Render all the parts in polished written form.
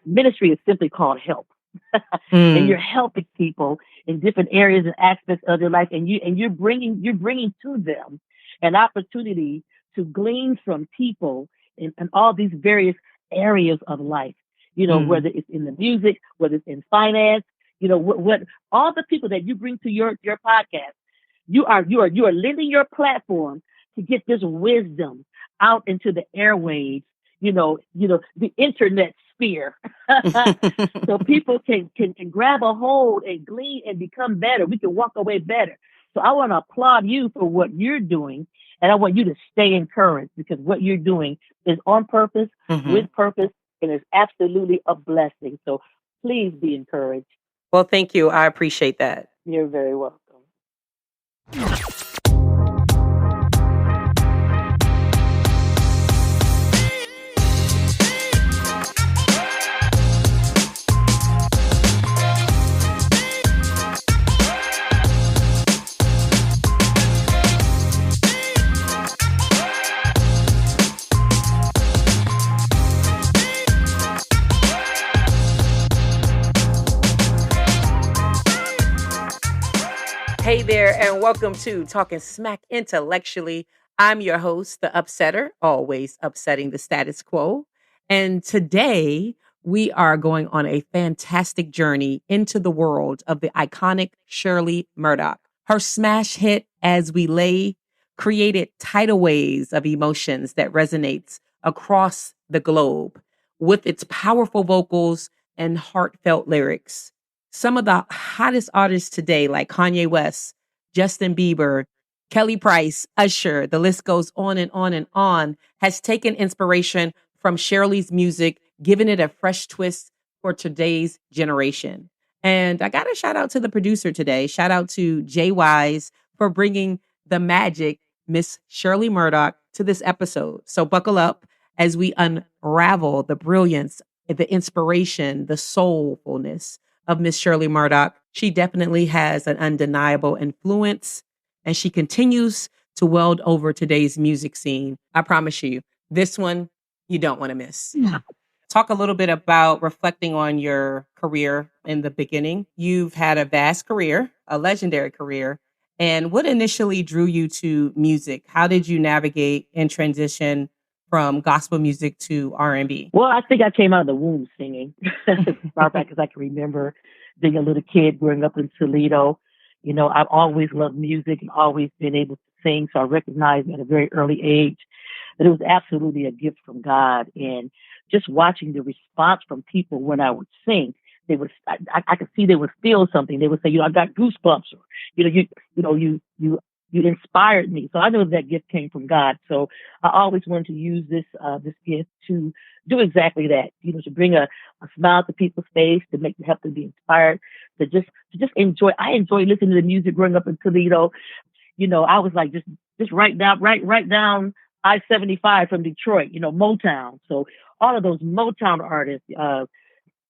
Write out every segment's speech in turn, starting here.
Ministry is simply called help. And you're helping people in different areas and aspects of their life, and you're bringing to them an opportunity to glean from people in all these various areas of life. Whether it's in the music, whether it's in finance, what all the people that you bring to your podcast, you are lending your platform to get this wisdom out into the airwaves, the internet sphere. So people can grab a hold and glean and become better. We can walk away better. So I want to applaud you for what you're doing. And I want you to stay encouraged, because what you're doing is on purpose, with purpose, and is absolutely a blessing. So please be encouraged. Well, thank you. I appreciate that. You're very welcome. Hey there, and welcome to Talking Smack Intellectually. I'm your host, the Upsetter, always upsetting the status quo. And today we are going on a fantastic journey into the world of the iconic Shirley Murdock. Her smash hit, As We Lay, created tidal waves of emotions that resonates across the globe with its powerful vocals and heartfelt lyrics. Some of the hottest artists today, like Kanye West, Justin Bieber, Kelly Price, Usher, the list goes on and on and on, has taken inspiration from Shirley's music, giving it a fresh twist for today's generation. And I got to shout out to the producer today. Shout out to Jay Wise for bringing the magic, Miss Shirley Murdock, to this episode. So buckle up as we unravel the brilliance, the inspiration, the soulfulness of Miss Shirley Murdock. She definitely has an undeniable influence, and she continues to weld over today's music scene. I promise you, this one you don't want to miss. Talk a little bit about reflecting on your career in the beginning. You've had a vast career, a legendary career. And what initially drew you to music? How did you navigate and transition from gospel music to R&B? Well, I think I came out of the womb singing, as far back as I can remember, being a little kid growing up in Toledo. I've always loved music and always been able to sing. So I recognized at a very early age that it was absolutely a gift from God. And just watching the response from people when I would sing, I could see they would feel something. They would say, I got goosebumps, or, you inspired me. So I know that gift came from God. So I always wanted to use this gift to do exactly that, to bring a smile to people's face, to help them be inspired, to just enjoy. I enjoy listening to the music growing up in Toledo. I was like, just right down I-75 from Detroit, Motown. So all of those Motown artists,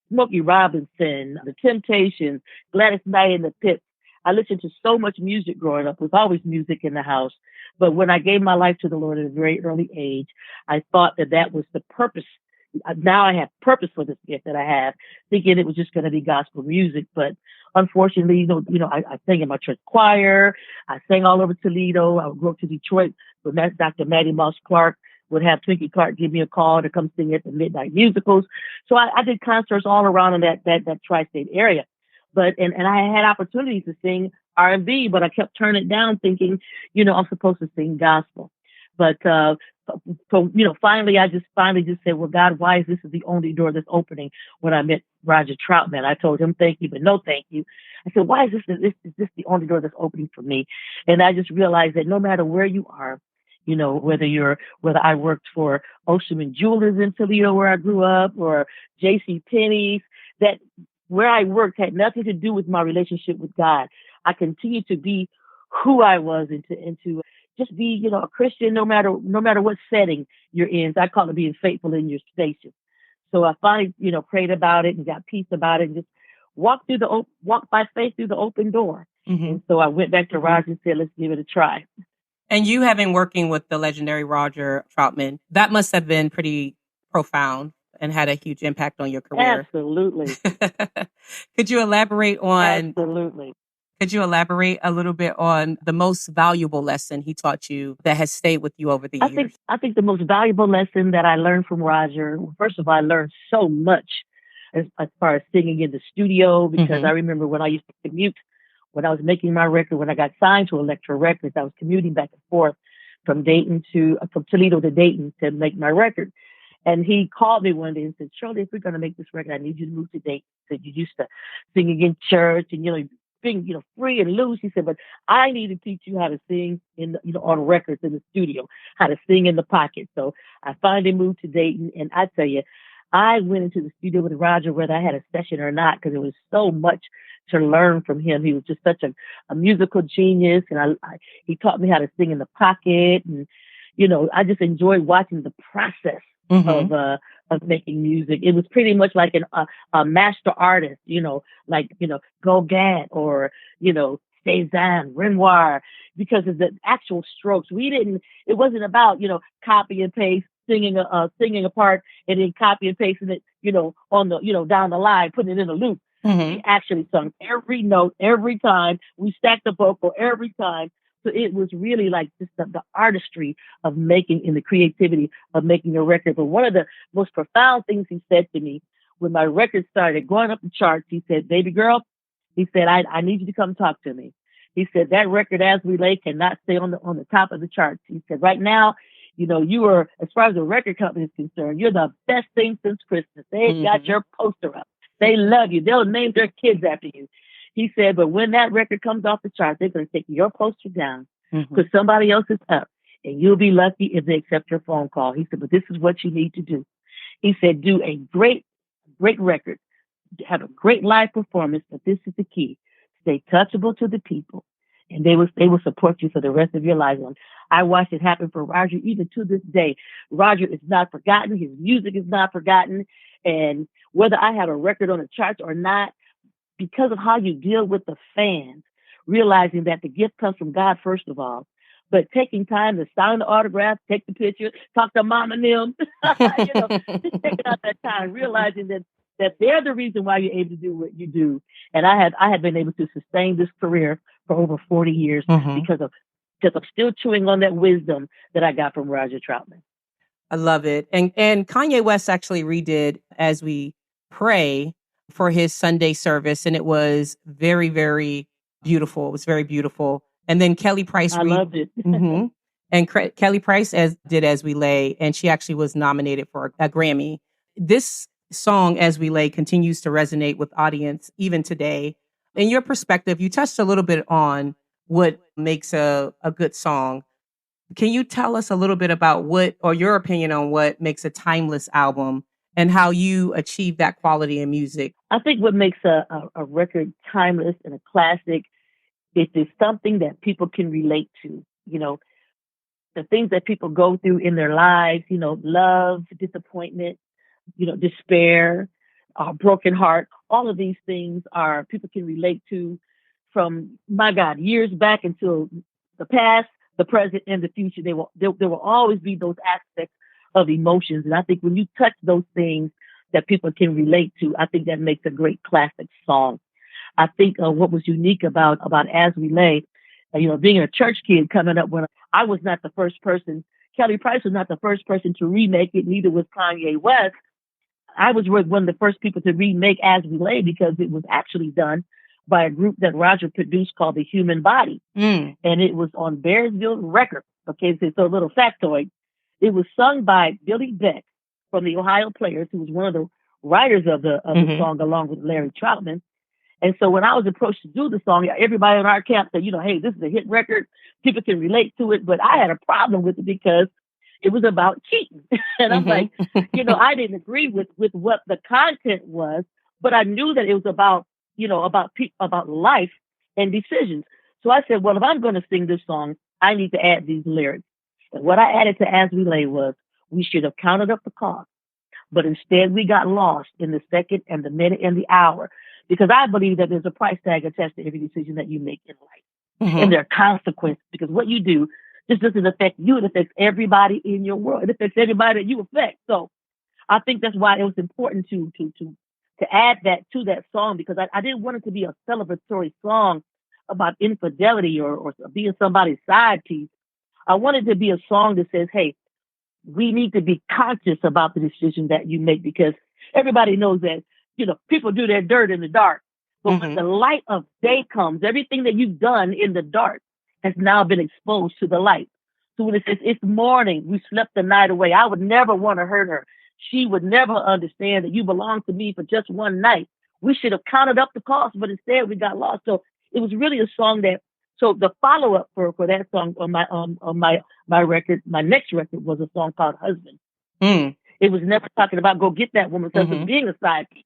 Smokey Robinson, The Temptations, Gladys Knight and the Pips. I listened to so much music growing up. There was always music in the house. But when I gave my life to the Lord at a very early age, I thought that was the purpose. Now I have purpose for this gift that I have, thinking it was just going to be gospel music. But unfortunately, I sang in my church choir. I sang all over Toledo. I would go to Detroit with Dr. Maddie Moss Clark. Would have Twinkie Clark give me a call to come sing at the midnight musicals. So I did concerts all around in that tri-state area. But and I had opportunities to sing R&B, but I kept turning it down, thinking, I'm supposed to sing gospel. But finally, I just said, well, God, why is this the only door that's opening? When I met Roger Troutman, I told him thank you, but no thank you. I said, why is this the only door that's opening for me? And I just realized that no matter where you are, whether I worked for Ocean Jewelers in Toledo where I grew up, or J.C. Penney's, that where I worked had nothing to do with my relationship with God. I continued to be who I was and to just be, a Christian no matter what setting you're in. So I call it being faithful in your station. So I finally, prayed about it and got peace about it and just walked by faith through the open door. Mm-hmm. And so I went back to Roger and said, let's give it a try. And you having working with the legendary Roger Troutman, that must have been pretty profound and had a huge impact on your career. Absolutely. Could you elaborate on Absolutely. could you elaborate a little bit on the most valuable lesson he taught you that has stayed with you over the years? I think the most valuable lesson that I learned from Roger, well, first of all, I learned so much as far as singing in the studio, because I remember when I used to commute, when I was making my record, when I got signed to Elektra Records, I was commuting back and forth from from Toledo to Dayton to make my record. And he called me one day and said, Shirley, if we're going to make this record, I need you to move to Dayton. He said, you used to singing in church and, being, free and loose. He said, but I need to teach you how to sing on records in the studio, how to sing in the pocket. So I finally moved to Dayton. And I tell you, I went into the studio with Roger, whether I had a session or not, because there was so much to learn from him. He was just such a musical genius. And he taught me how to sing in the pocket. And, I just enjoyed watching the process of making music. It was pretty much like a master artist, like, Gauguin or, Cézanne, Renoir, because of the actual strokes. It wasn't about, copy and paste, singing a part and then copy and pasting it, on the, down the line, putting it in a loop. We actually sung every note, every time. We stacked the vocal every time. So it was really like just the artistry of making and the creativity of making a record. But one of the most profound things he said to me when my record started going up the charts, he said, baby girl, he said, I need you to come talk to me. He said, that record, As We Lay, cannot stay on the top of the charts. He said, right now, you are, as far as the record company is concerned, you're the best thing since Christmas. They've got your poster up. They love you. They'll name their kids after you. He said, but when that record comes off the chart, they're going to take your poster down, put somebody else's up, and you'll be lucky if they accept your phone call. He said, but this is what you need to do. He said, do a great record, have a great live performance, but this is the key. Stay touchable to the people, and they will support you for the rest of your life. And I watched it happen for Roger, even to this day. Roger is not forgotten. His music is not forgotten. And whether I have a record on the charts or not, because of how you deal with the fans, realizing that the gift comes from God, first of all, but taking time to sign the autograph, take the picture, talk to mom and them, just taking out that time, realizing that they're the reason why you're able to do what you do. And I have been able to sustain this career for over 40 years because I'm still chewing on that wisdom that I got from Roger Troutman. I love it. And Kanye West actually redid As We Pray for his Sunday service, and it was very, very beautiful. It was very beautiful. And then Kelly Price, I loved it. And Kelly Price did As We Lay, and she actually was nominated for a Grammy. This song, As We Lay, continues to resonate with audience even today. In your perspective, you touched a little bit on what makes a good song. Can you tell us a little bit about your opinion on what makes a timeless album and how you achieve that quality in music? I think what makes a record timeless and a classic is there's something that people can relate to, the things that people go through in their lives, love, disappointment, despair, broken heart. All of these things people can relate to from, my God, years back until the past, the present, and the future. There will always be those aspects of emotions. And I think when you touch those things that people can relate to, I think that makes a great classic song. I think what was unique about As We Lay, being a church kid coming up, when I was not the first person, Kelly Price was not the first person to remake it, neither was Kanye West. I was one of the first people to remake As We Lay because it was actually done by a group that Roger produced called The Human Body. And it was on Bearsville Records. Okay, so a little factoid. It was sung by Billy Beck from the Ohio Players, who was one of the writers of the song, along with Larry Troutman. And so when I was approached to do the song, everybody in our camp said, hey, this is a hit record. People can relate to it. But I had a problem with it because it was about cheating. And I'm like, I didn't agree with what the content was, but I knew that it was about life and decisions. So I said, well, if I'm going to sing this song, I need to add these lyrics. And what I added to As We Lay was, we should have counted up the cost, but instead we got lost in the second and the minute and the hour, because I believe that there's a price tag attached to every decision that you make in life. And there are consequences, because what you do just doesn't affect you. It affects everybody in your world. It affects everybody that you affect. So I think that's why it was important to add that to that song, because I didn't want it to be a celebratory song about infidelity or being somebody's side piece. I wanted to be a song that says, hey, we need to be conscious about the decision that you make, because everybody knows that, people do their dirt in the dark. But when the light of day comes, everything that you've done in the dark has now been exposed to the light. So when it says it's morning, we slept the night away, I would never want to hurt her. She would never understand that you belong to me for just one night. We should have counted up the cost, but instead we got lost. So it was really a song that, so the follow up for that song on my record, my next record, was a song called Husband. Mm. It was never talking about go get that woman's husband being a side piece.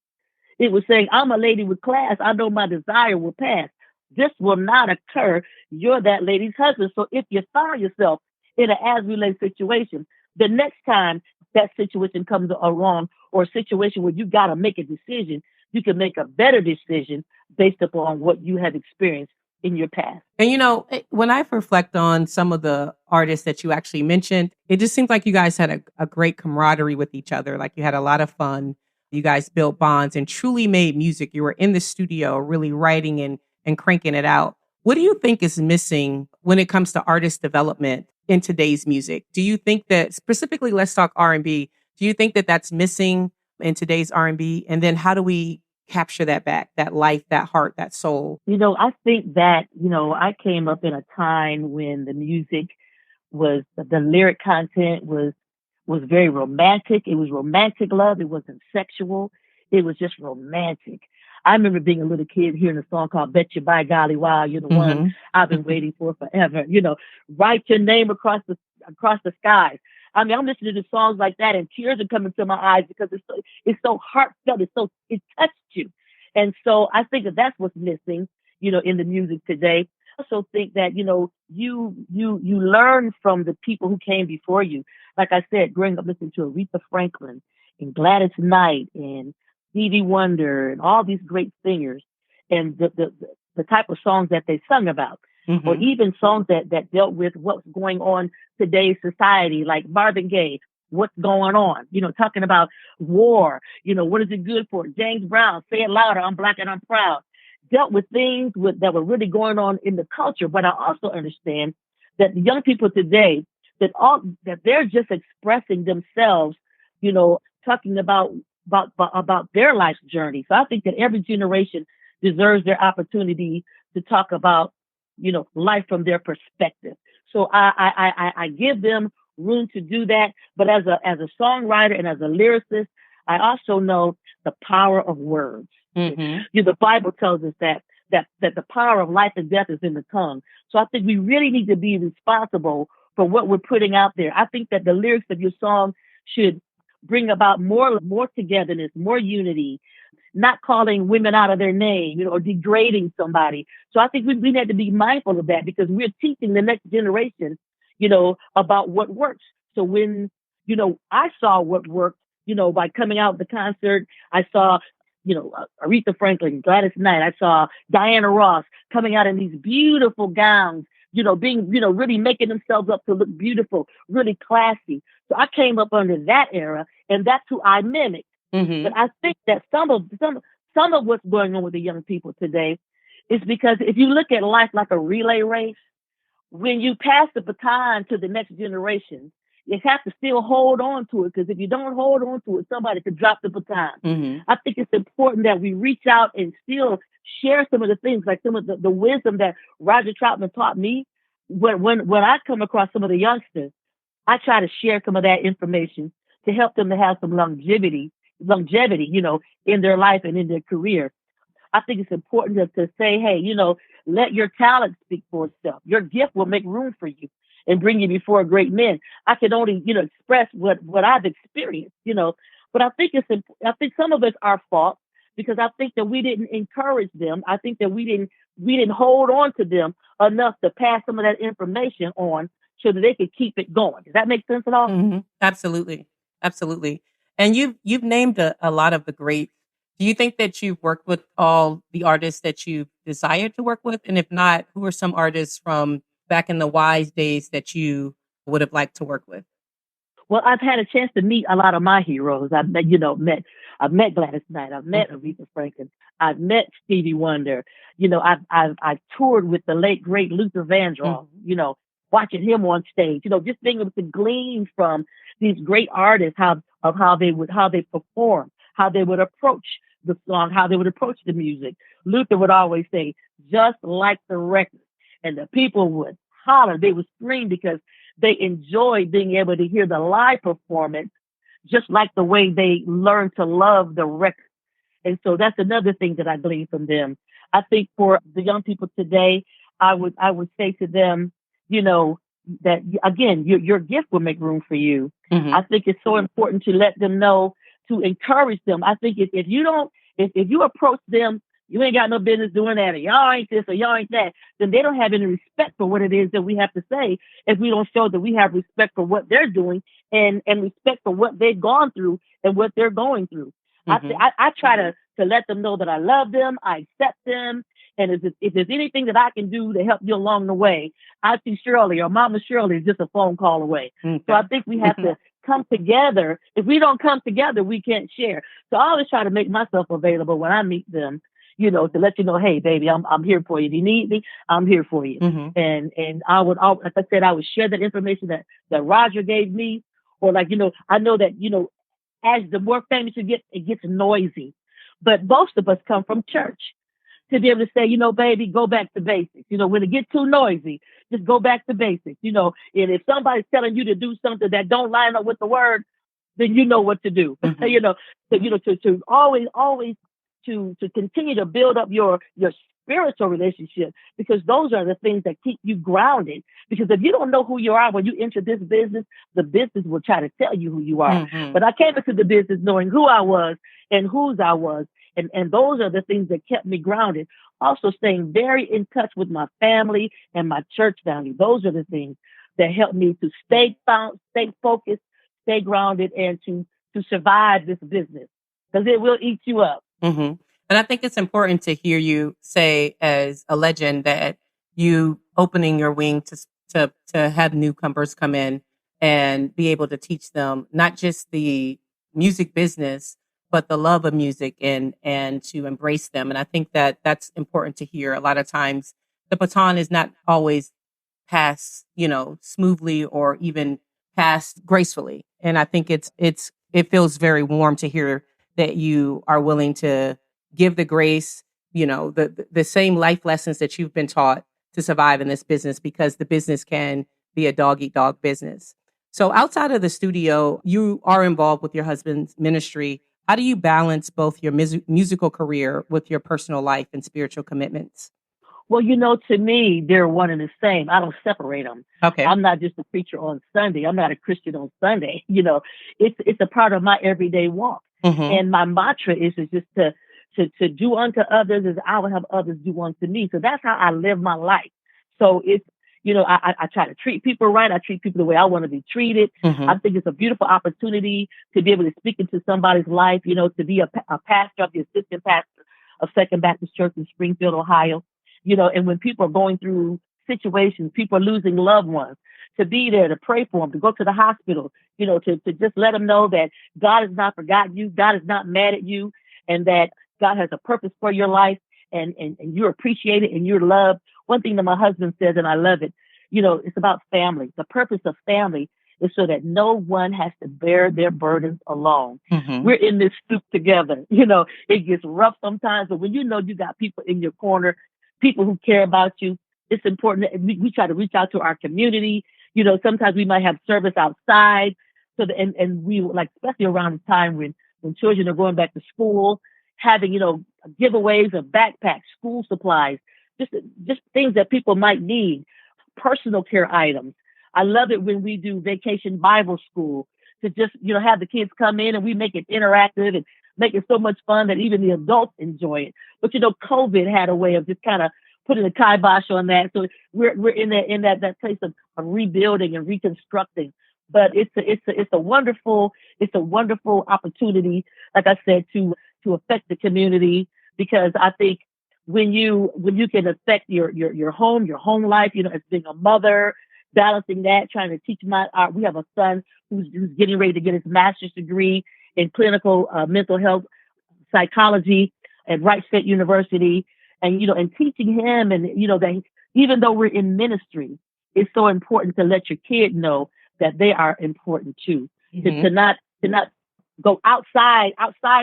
It was saying, I'm a lady with class. I know my desire will pass. This will not occur. You're that lady's husband. So if you find yourself in an as-related situation, the next time that situation comes along, or a situation where you got to make a decision, you can make a better decision based upon what you have experienced in your past. And when I reflect on some of the artists that you actually mentioned, it just seems like you guys had a great camaraderie with each other. Like you had a lot of fun. You guys built bonds and truly made music. You were in the studio really writing and cranking it out. What do you think is missing when it comes to artist development in today's music? Do you think that, specifically, let's talk R&B, do you think that that's missing in today's R&B? And then how do we capture that back, that life, that heart, that soul? I think that, I came up in a time when the music was, the lyric content was very romantic. It was romantic love. It wasn't sexual. It was just romantic. I remember being a little kid hearing a song called Bet You By Golly Wow, you're the one I've been waiting for forever. Write your name across the skies. I mean, I'm listening to songs like that and tears are coming to my eyes because it's so heartfelt. It touched you. And so I think that that's what's missing, in the music today. I also think that, you learn from the people who came before you. Like I said, growing up listening to Aretha Franklin and Gladys Knight and Stevie Wonder and all these great singers, and the type of songs that they sung about, or even songs that dealt with what's going on today's society, like Marvin Gaye, what's going on, talking about war, what is it good for? James Brown, Say It Louder, I'm Black and I'm Proud, dealt with things that were really going on in the culture. But I also understand that the young people today, that they're just expressing themselves, talking about their life's journey. So I think that every generation deserves their opportunity to talk about, life from their perspective. So I give them room to do that. But as a songwriter and as a lyricist, I also know the power of words. The Bible tells us that the power of life and death is in the tongue. So I think we really need to be responsible for what we're putting out there. I think that the lyrics of your song should bring about more togetherness, more unity, not calling women out of their name, or degrading somebody. So I think we need to be mindful of that, because we're teaching the next generation, about what works. So when, I saw what worked, by coming out of the concert, I saw, Aretha Franklin, Gladys Knight, I saw Diana Ross coming out in these beautiful gowns, being, really making themselves up to look beautiful, really classy. So I came up under that era, and that's who I mimicked. But I think that some of what's going on with the young people today is because if you look at life like a relay race, when you pass the baton to the next generation, you have to still hold on to it, because if you don't hold on to it, somebody could drop the baton. I think it's important that we reach out and still share some of the things, like some of the wisdom that Roger Troutman taught me. When I come across some of the youngsters, I try to share some of that information to help them to have some longevity, in their life and in their career. I think it's important to say, hey, let your talent speak for itself. Your gift will make room for you and bring you before great men. I can only, express what I've experienced, but I think some of it's our fault, because I think that we didn't encourage them. I think that we didn't hold on to them enough to pass some of that information on so that they could keep it going. Does that make sense at all? Absolutely. Absolutely. And you've named a lot of the greats. Do you think that you've worked with all the artists that you desired to work with? And if not, who are some artists from back in the Wise days that you would have liked to work with? Well, I've had a chance to meet a lot of my heroes. I've met Gladys Knight. I've met Mhm. Aretha Franklin. I've met Stevie Wonder. I've toured with the late great Luther Vandross. Mhm. Watching him on stage. Just being able to glean from these great artists how they perform, how they would approach the song, how they would approach the music. Luther would always say, "Just like the record," and the people would holler. They would scream because they enjoy being able to hear the live performance, just like the way they learn to love the record. And so that's another thing that I glean from them. I think for the young people today, I would say to them, you know, that again, your gift will make room for you. I Mhm. think it's so important to let them know, to encourage them. I think if you don't, if you approach them, you ain't got no business doing that, or y'all ain't this, or y'all ain't that, then they don't have any respect for what it is that we have to say if we don't show that we have respect for what they're doing and respect for what they've gone through and what they're going through. Mhm. I try to let them know that I love them, I accept them, and if there's anything that I can do to help you along the way, I see Shirley or Mama Shirley is just a phone call away. So I Okay. think we have to come together. If we don't come together, we can't share. So I always try to make myself available when I meet them, to let you know, hey, baby, I'm here for you. If you need me, I'm here for you. Mhm. And like I said, I would share that information that Roger gave me, or like, I know that, as the more famous you get, it gets noisy. But most of us come from church to be able to say, baby, go back to basics. When it gets too noisy, just go back to basics. And if somebody's telling you to do something that don't line up with the word, then you know what to do. Mhm. To always to continue to build up your spiritual relationship, because those are the things that keep you grounded. Because if you don't know who you are when you enter this business, the business will try to tell you who you are. Mhm. But I came into the business knowing who I was and whose I was. And those are the things that kept me grounded. Also staying very in touch with my family and my church family. Those are the things that help me to stay focused, stay grounded, and to survive this business, because it will eat you up. Mhm. And I think it's important to hear you say, as a legend, that you opening your wing to have newcomers come in and be able to teach them not just the music business, but the love of music, and to embrace them. And I think that that's important to hear. A lot of times, the baton is not always passed, smoothly or even passed gracefully. And I think it feels very warm to hear that you are willing to give the grace, the same life lessons that you've been taught to survive in this business, because the business can be a dog eat dog business. So outside of the studio, you are involved with your husband's ministry. How do you balance both your musical career with your personal life and spiritual commitments? Well, to me, they're one and the same. I don't separate them. Okay. I'm not just a preacher on Sunday. I'm not a Christian on Sunday. It's a part of my everyday walk. Mhm. And my mantra is just to do unto others as I would have others do unto me. So that's how I live my life. So it's, I try to treat people right. I treat people the way I want to be treated. I Mhm. think it's a beautiful opportunity to be able to speak into somebody's life, to be a pastor, the assistant pastor of Second Baptist Church in Springfield, Ohio. And when people are going through situations, people are losing loved ones, to be there to pray for them, to go to the hospital, to just let them know that God has not forgotten you, God is not mad at you, and that God has a purpose for your life, and you're appreciated and you're loved. One thing that my husband says, and I love it, it's about family. The purpose of family is so that no one has to bear their burdens alone. Mhm. We're in this soup together. It gets rough sometimes, but when you got people in your corner, people who care about you, it's important that we try to reach out to our community. Sometimes we might have service outside. And we like, especially around the time when children are going back to school, having, giveaways of backpacks, school supplies, just, just things that people might need, personal care items. I love it when we do vacation Bible school, to just, have the kids come in and we make it interactive and make it so much fun that even the adults enjoy it. But COVID had a way of just kind of putting a kibosh on that. So we're in that place of rebuilding and reconstructing. But it's a wonderful opportunity, like I said, to affect the community, because I think when you can affect your home life, as being a mother, balancing that, trying to teach we have a son who's getting ready to get his master's degree in clinical mental health psychology at Wright State University, and and teaching him, and that even though we're in ministry, it's so important to let your kid know that they are important too. Mm-hmm. To not go outside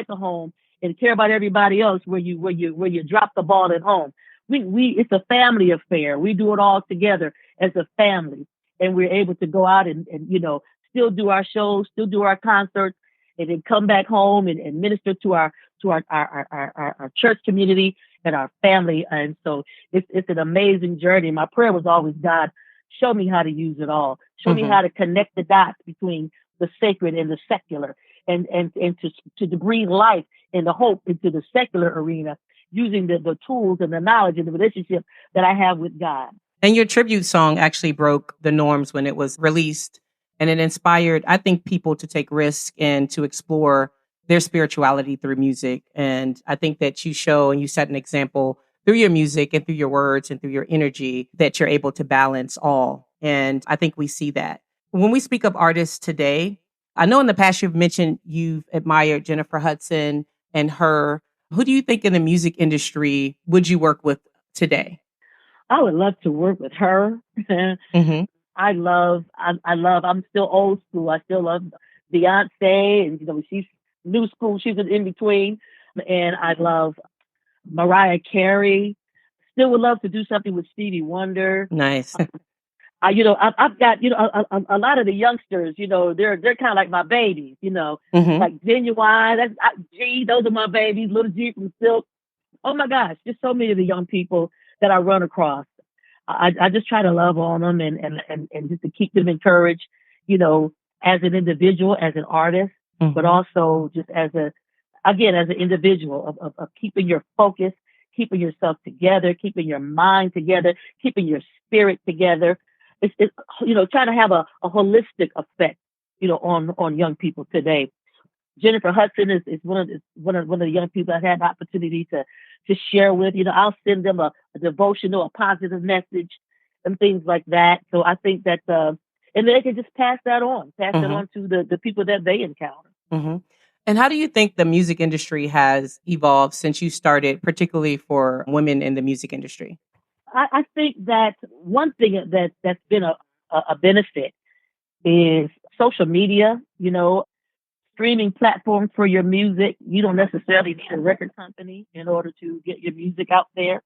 the home and care about everybody else where you drop the ball at home. We it's a family affair. We do it all together as a family, and we're able to go out and still do our shows, still do our concerts, and then come back home and minister to our church community and our family. And so it's an amazing journey. My prayer was always, God, show me how to use it all. Show me Mm-hmm. how to connect the dots between the sacred and the secular, and to breathe life and the hope into the secular arena using the tools and the knowledge and the relationship that I have with God. And your tribute song actually broke the norms when it was released. And it inspired, I think, people to take risks and to explore their spirituality through music. And I think that you show and you set an example through your music and through your words and through your energy that you're able to balance all. And I think we see that. When we speak of artists today, I know in the past you've mentioned you've admired Jennifer Hudson and her. Who do you think in the music industry would you work with today? I would love to work with her. Mm-hmm. I'm still old school. I still love Beyonce, and she's new school. She's in between, and I love Mariah Carey. Still would love to do something with Stevie Wonder. Nice. I've got a lot of the youngsters. They're kind of like my babies. Mm-hmm. Like Genuine. G. Those are my babies. Little G from Silk. Oh my gosh, just so many of the young people that I run across. I just try to love on them, and just to keep them encouraged, as an individual, as an artist, but Mm-hmm. also just as an individual of keeping your focus, keeping yourself together, keeping your mind together, keeping your spirit together. It's trying to have a holistic effect, on young people today. Jennifer Hudson is one of the young people I've had the opportunity to share with. I'll send them a devotional, a positive message, and things like that. So I think that, and they can just pass that Mm-hmm. on to the people that they encounter. Mm-hmm. And how do you think the music industry has evolved since you started, particularly for women in the music industry? I think that one thing that's been a benefit is social media. Streaming platforms for your music. You don't necessarily need a record company in order to get your music out there.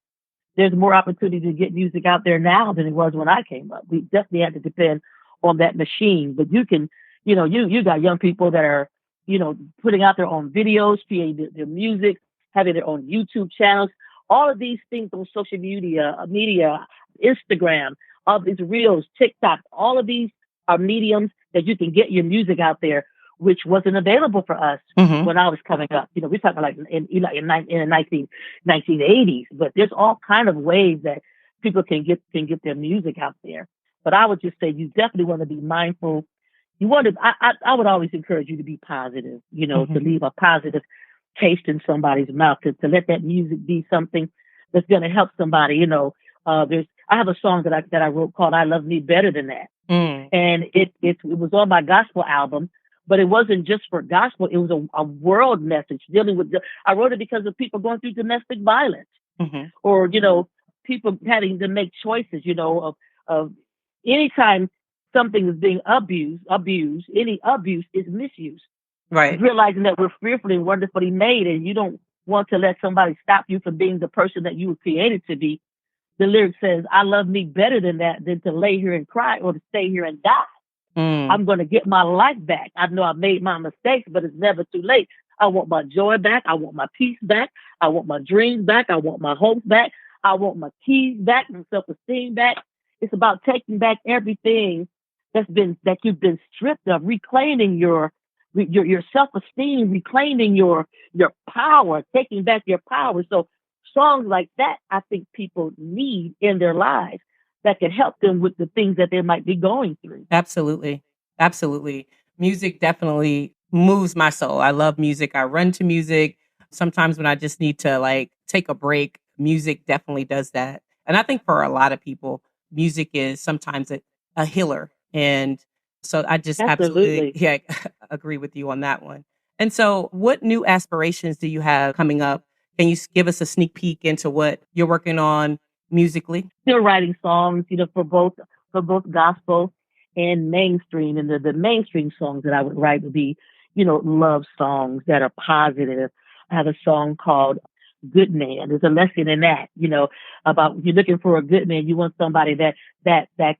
There's more opportunity to get music out there now than it was when I came up. We definitely had to depend on that machine, but you can, you got young people that are, putting out their own videos, creating their music, having their own YouTube channels, all of these things on social media, Instagram, all these reels, TikTok, all of these are mediums that you can get your music out there, which wasn't available for us Mm-hmm. when I was coming up. We're talking like in the 1980s, but there's all kind of ways that people can get their music out there. But I would just say you definitely want to be mindful. You want to. I would always encourage you to be positive. To Mm-hmm. leave a positive taste in somebody's mouth. To let that music be something that's going to help somebody. I have a song that I wrote called "I Love Me Better Than That," Mm. and it was on my gospel album. But it wasn't just for gospel; it was a world message dealing with. I wrote it because of people going through domestic violence, Mm-hmm. or people having to make choices. Of anytime something is being abused, any abuse is misuse. Right. Realizing that we're fearfully and wonderfully made, and you don't want to let somebody stop you from being the person that you were created to be. The lyric says, "I love me better than that, than to lay here and cry or to stay here and die. Mm. I'm going to get my life back. I know I made my mistakes, but it's never too late. I want my joy back. I want my peace back. I want my dreams back. I want my hopes back. I want my keys back, my self-esteem back." It's about taking back everything that you've been stripped of, reclaiming your self-esteem, reclaiming your power, taking back your power. So songs like that, I think people need in their lives that can help them with the things that they might be going through. Absolutely. Absolutely. Music definitely moves my soul. I love music. I run to music. Sometimes when I just need to like take a break, music definitely does that. And I think for a lot of people, music is sometimes a healer. And so I just absolutely, Absolutely. yeah, agree with you on that one. And so what new aspirations do you have coming up? Can you give us a sneak peek into what you're working on musically? Still writing songs, for both gospel and mainstream. And the mainstream songs that I would write would be, love songs that are positive. I have a song called Good Man. There's a lesson in that, about you're looking for a good man. You want somebody that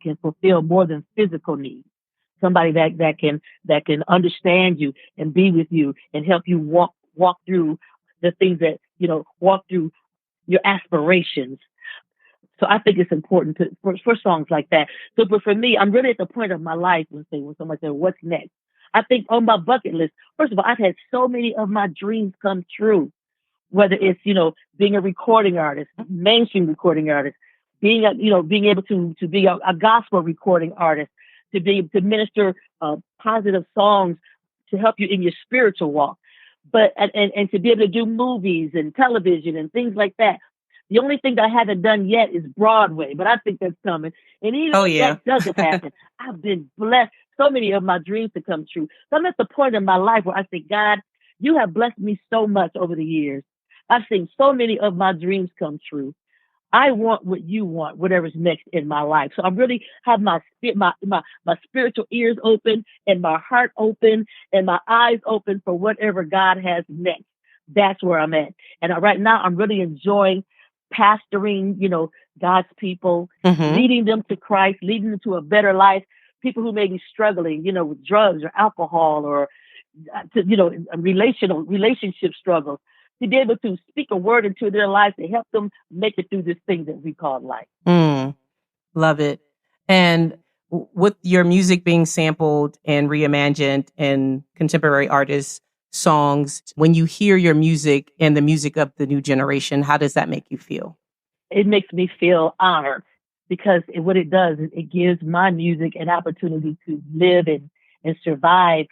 can fulfill more than physical needs. Somebody that can understand you and be with you and help you walk through the things that, walk through your aspirations. So I think it's important for songs like that. So, but for me, I'm really at the point of my life when someone says, "What's next?" I think on my bucket list, first of all, I've had so many of my dreams come true. Whether it's being a recording artist, mainstream recording artist, being able to be a gospel recording artist, to minister positive songs to help you in your spiritual walk, but and to be able to do movies and television and things like that. The only thing that I haven't done yet is Broadway, but I think that's coming. And even Oh, if yeah. that doesn't happen, I've been blessed so many of my dreams to come true. So I'm at the point in my life where I say, God, you have blessed me so much over the years. I've seen so many of my dreams come true. I want what you want, whatever's next in my life. So I really have my spiritual ears open and my heart open and my eyes open for whatever God has next. That's where I'm at. And right now I'm really enjoying pastoring, God's people, Hmm. leading them to Christ, leading them to a better life. People who may be struggling, with drugs or alcohol or relationship struggles, to be able to speak a word into their lives to help them make it through this thing that we call life. Mm, love it. And with your music being sampled and reimagined in contemporary artists' songs, when you hear your music and the music of the new generation, how does that make you feel? It makes me feel honored because what it does is it gives my music an opportunity to live and survive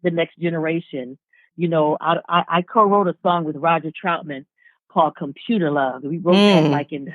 the next generation. I co-wrote a song with Roger Troutman called Computer Love. We wrote that Mm. like in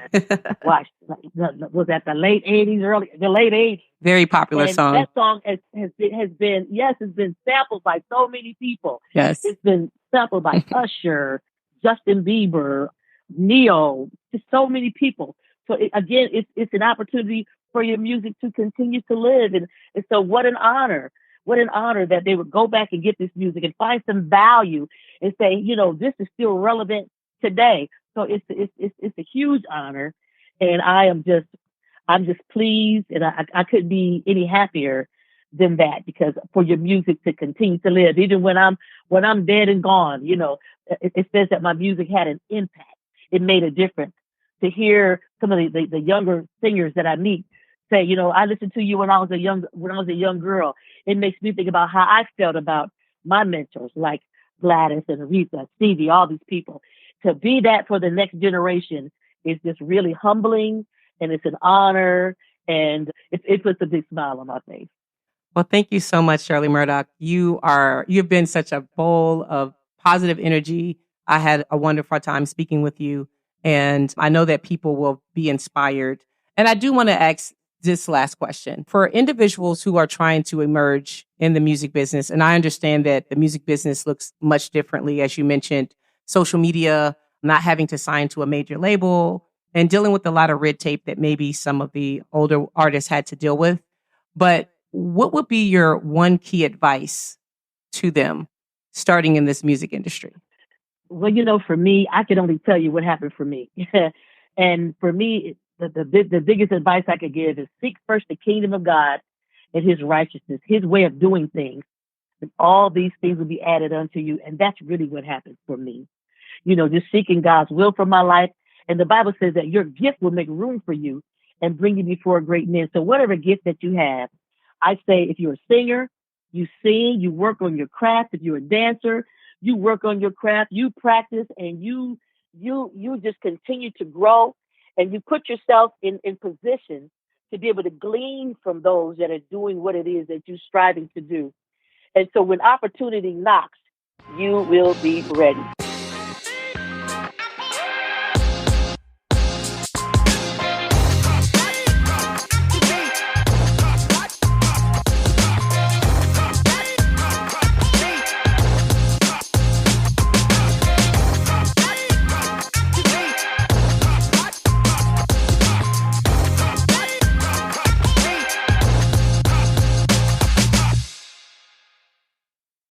was that the late '80s. Very popular And song. that song has been, yes, it's been sampled by so many people. Yes. It's been sampled by Usher, Justin Bieber, Neo, just so many people. So again, it's an opportunity for your music to continue to live. And so what an honor. What an honor that they would go back and get this music and find some value and say, this is still relevant today. So it's a huge honor. And I'm just pleased, and I couldn't be any happier than that because for your music to continue to live, even when I'm dead and gone, it says that my music had an impact. It made a difference. To hear some of the younger singers that I meet say, I listened to you when I was a young girl. It makes me think about how I felt about my mentors like Gladys and Aretha, Stevie, all these people. To be that for the next generation is just really humbling and it's an honor, and it puts a big smile on my face. Well, thank you so much, Shirley Murdock. You've been such a bowl of positive energy. I had a wonderful time speaking with you, and I know that people will be inspired. And I do want to ask this last question for individuals who are trying to emerge in the music business. And I understand that the music business looks much differently, as you mentioned, social media, not having to sign to a major label, and dealing with a lot of red tape that maybe some of the older artists had to deal with. But what would be your one key advice to them starting in this music industry? Well, for me, I can only tell you what happened for me. And for me, the biggest advice I could give is seek first the kingdom of God and his righteousness, his way of doing things. And all these things will be added unto you. And that's really what happened for me. Just seeking God's will for my life. And the Bible says that your gift will make room for you and bring you before great men. So whatever gift that you have, I say if you're a singer, you sing, you work on your craft. If you're a dancer, you work on your craft, you practice, and you just continue to grow, and you put yourself in position to be able to glean from those that are doing what it is that you're striving to do. And so when opportunity knocks, you will be ready.